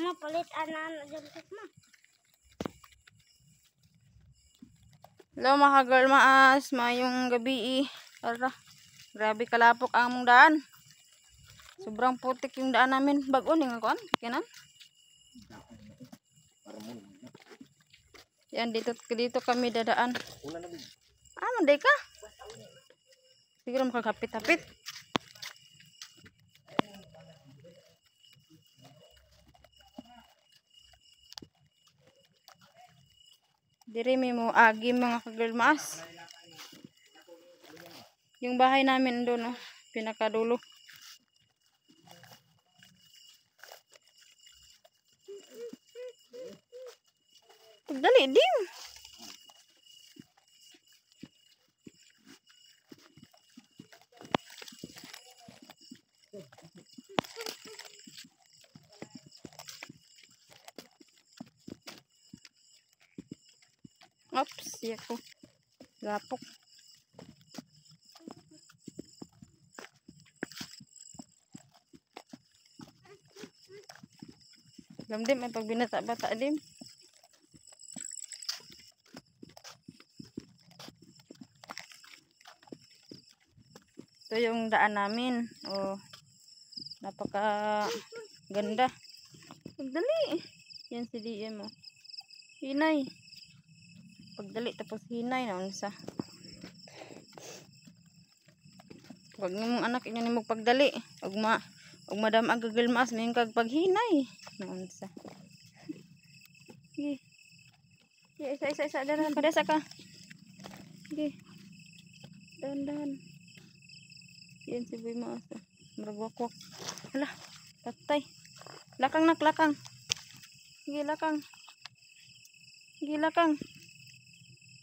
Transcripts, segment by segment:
Mama, palit anak dyan ma. Hello mga girl maas, mayong gabi Ara, grabe kalapok ang among daan. Sobrang putik yung daan namin. Bago ning kuan, kinan. Yan dito kami dadaan. Manday ka? Siguro makakapit-hapit. Diri mo agi mga ka-girl maas. Yung bahay namin doon, oh, pinakadulo. Dali din. Oops, yako. Gapok. Lamdim ay pag binata-bata dim. Ito yung daan namin. Oh, napaka ganda. Pagdali. Yan si DM mo. Hinay. Pagdali tapos hinay na unsa. Wag mong anak inyo ni magpagdali. Ug madam ang girl maas may kag paghinay. Na unsa. Gi. Isa dahan padasa ka. Gi. Dahan. Yan si Boy Maas. Maragwakwak. Hala, patay. Lakang. Gi, lakang.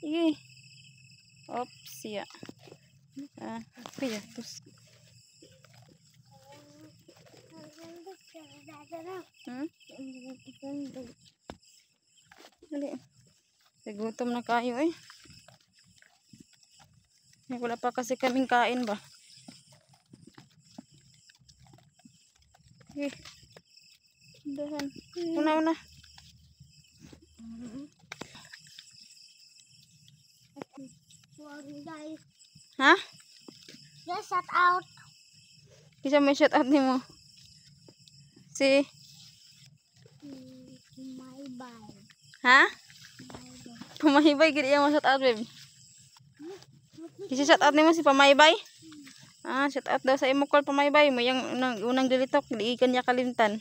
Gi. Oops, ya. Kaya, tus. Dali. Nagutom na kayo eh. Wala pa kasi kaming kain ba. Okay. Dahan. Una. Sorry guys. Ha? Just shut out. Bisa may shout out nimo. Si My bye. ha? Pamaybay gid iya mo shout out babe. Kasi shout out nimo si Pamaybay. Shout out daw sa imo call Pamaybay mo yang unang dilitok di kanya kalimtan.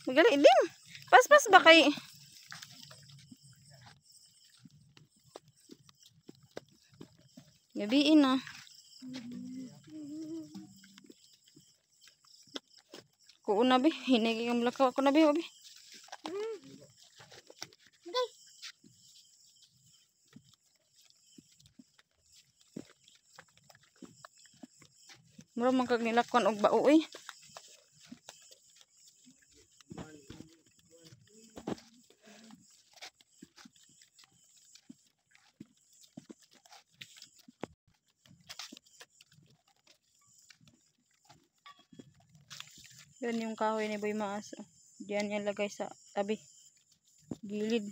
Magali din. Pas ba kay gabiin na. Kuuna bi, hinigi ang lakaw ako na bi, obi. Okay. Mura man kag nilakwan og bao eh. Yan yung kahoy ni Boy Maas. Diyan yan lagay sa tabi. Gilid.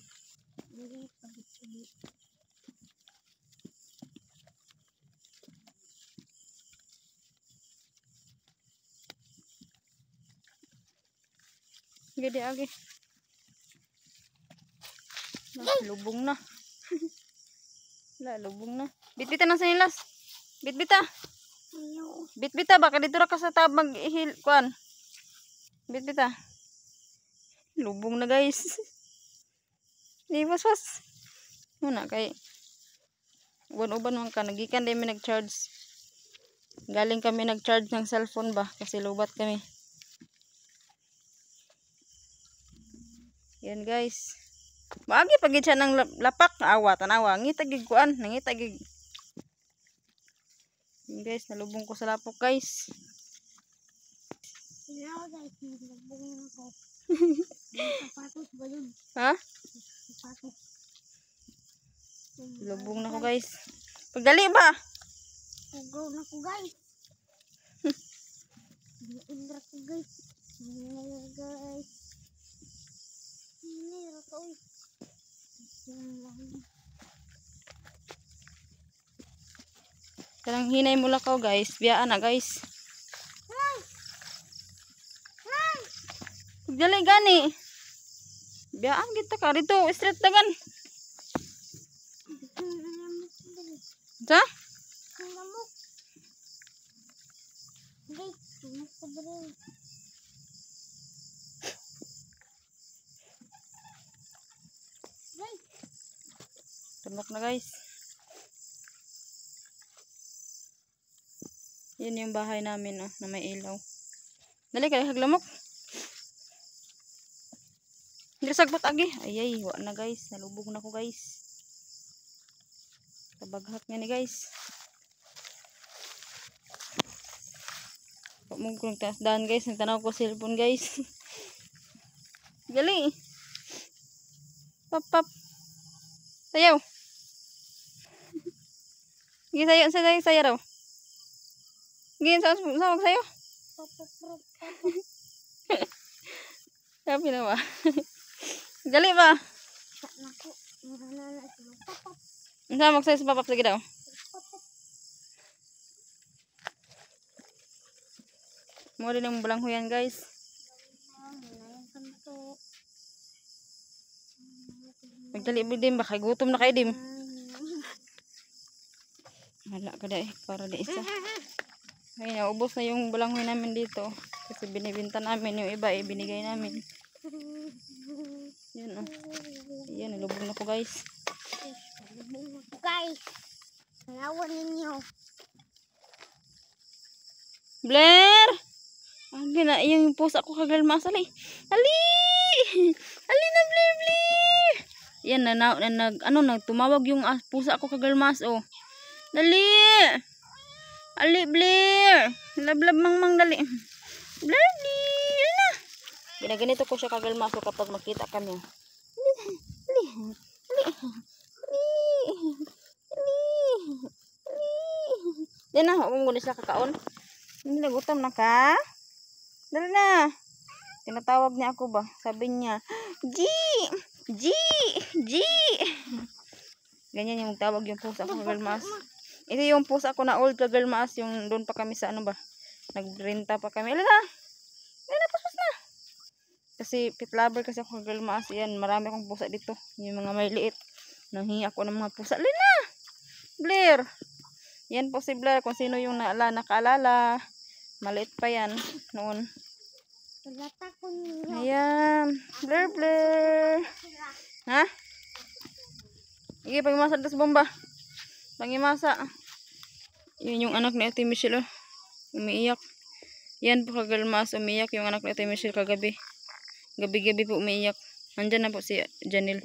Gede agi. Lubong na. Lubong na. Bitbita na sa nilas. Bitbita. Bitbita baka dito ra ka sa tabag ihil kuan. Bitbita. Lubong na guys. Di was. Muna kay uban man ka nagikan din mi nag-charge. Galing kami nag-charge ng cellphone ba kasi lubat kami. Yan guys. Maagi pagid siya ng lapak awa tanawa ngitagig kuan nangitagig. Yan guys, nalubong ko sa lapok guys. Hello guys, nagbubong ako. Sapatos ba yun? Ha? Sapatos. Lubong na ko guys. Pagdali ba? Ugaw na ko guys. Indra ko guys. Guys. Kanang hinay mo lakaw guys. Biyaan na guys. Dali gani. Biyaan kita ka rito. Straight dagan. Sa? Tunok na guys. Yun yung bahay namin oh, na may ilaw. Dali ka haglamok. Hindi sagbot agi. Ayay, wa na guys. Nalubog na ko guys. Kabaghat nga ni guys. Pagmugkong taas daan guys. Nagtanaw ko cellphone guys. Gali. Pap pap. Sayaw. Gini sayaw raw. Gini sa magsayaw. Sabi na ba? Gali ba? Sa magsayaw sa papap lagi daw. Mo rin ang balanghoyan guys. Magdali din ba? Kay gutom na kayo dim. Wala ka da para di isa. Ngayon, naubos na yung balanghoy namin dito. Kasi binibinta namin yung iba binigay namin. Yan o. Yan, nalubog na ko guys. Guys, nalawan ninyo. Blair! Ang gina, yung pusa ko kagalmas. Ali! Ali! Ali na Blair, Blair! Yan, tumawag yung pusa ko kagalmas. Oh. Dali! Ali, Blair! Lablab mang dali. Blair, di! Ala! Ginaganito ko siya kagalmas kapag makita kami. Ali! Ali! Ali! Yan na, huwag mo siya kakaon. Hindi nagutom na ka? Dali na. Tinatawag niya ako ba? Sabi niya, G! G! G! Ganyan yung tawag yung pusa ko kagalmas. Ito yung pusa ko na old kagalmas. Yung doon pa kami sa ano ba? Nagrenta pa kami. Ala na! Ala na, pasos na! Kasi pet lover kasi ako kagalmas. Yan, marami akong pusa dito. Yung mga may liit. Nanghingi ako ng mga pusa. Ala na! Blair! Yan po si Blair. Kung sino yung nakaalala. Maliit pa yan noon. Ayan. Blair, Blair. Ha? Sige, pagimasa dos bomba. Pagimasa. Yun yung anak ni Ate Michelle. Umiiyak. Yan po kagalmas. Umiiyak yung anak ni Ate Michelle kagabi. Gabi-gabi po umiiyak. Andyan na po si Janil.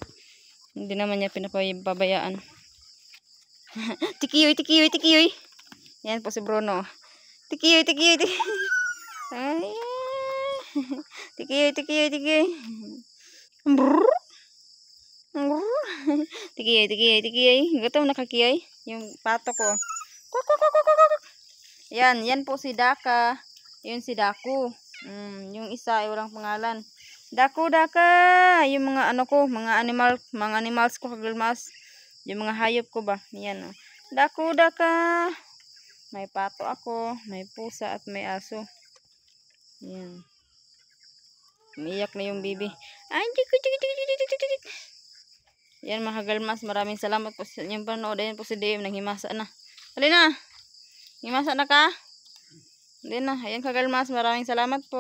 Hindi naman niya pinapabayaan. Tikiyoy, tikiyoy, tikiyoy. Yan po si Bruno. Tikiyoy, tikiyoy, tikiyoy. Ay. Tikiyoy, tikiyoy, tikiyoy. Brrr. Brrr. Tikiyoy, tikiyoy, tikiyoy. Gutom na kakiyoy. Yung pato ko. Yan po si Daka. Yun si Daku. Yung isa ay walang pangalan. Daku, Daka. Yung mga ano ko, mga animals ko kagalmas. Yung mga hayop ko ba. Yan o. Daku, Daka. May pato ako, may pusa at may aso. Yan. Umiiyak na yung bibi. Ay, yan mga kagalmas, maraming salamat po sa inyong panood. Ayan po si DM, nanghimasa na. Hali na. Himasa na ka? Hindi na. Ayan kagalmas, maraming salamat po.